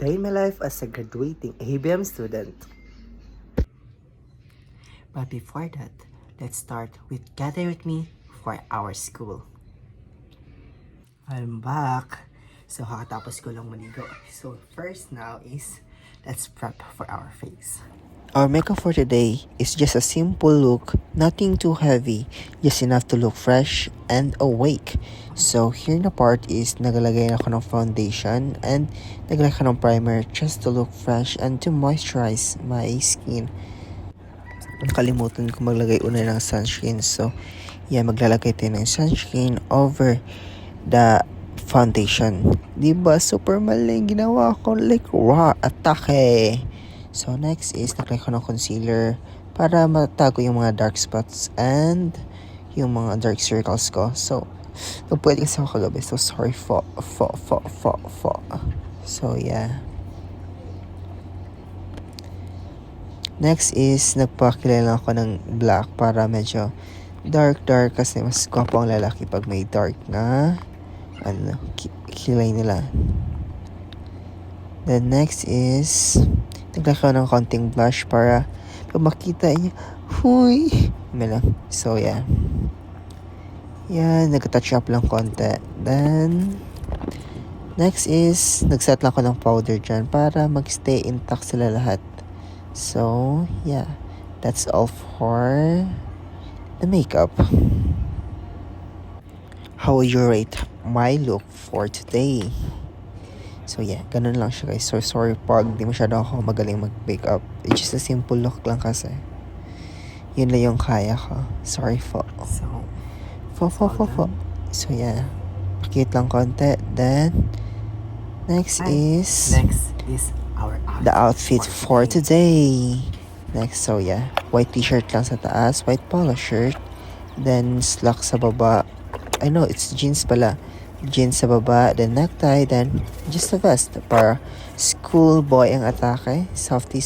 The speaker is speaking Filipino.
day in my life as a graduating ABM student. But before that, let's start with Gather With Me for our school. I'm back. So, kakatapos ko lang maligo. So, first now is, let's prep for our face. Our makeup for today is just a simple look, nothing too heavy, just enough to look fresh and awake. So, here na part is naglagay ako ng foundation and naglagay ako ng primer just to look fresh and to moisturize my skin. Nakalimutan ko maglagay una ng sunscreen. So, yeah, maglalagay tayo ng sunscreen over the foundation. Diba? Super mali ginawa ko. Like, raw atake. So, next is naglagay ko ng concealer para matago yung mga dark spots and yung mga dark circles ko. So, pwede kasi ako kagabi. So, sorry for. So, yeah. Next is nagpakilala ako ng black para medyo dark kasi mas gwapo ang lalaki pag may dark na kilay nila. Then next is naglagay ko ng konting blush para pag makita niya, huy! So, yeah. Yan, nag-touch up lang konti. Then, next is, nag-set lang ako ng powder dyan para mag-stay intact sila lahat. So, yeah. That's all for the makeup. How would you rate my look for today? So yeah, ganun lang siya guys. So sorry pag di masyado ako magaling mag-makeup. It's just a simple look lang kasi. Yun lang yung kaya ko. Sorry po. So yeah, pakit lang konti. Then, next is the outfit for today. Next, so yeah, white t-shirt lang sa taas, white polo shirt. Then, slacks sa baba. I know, it's jeans pala. Jeans sa baba, then necktie, then just a vest para school boy ang atake. Softy.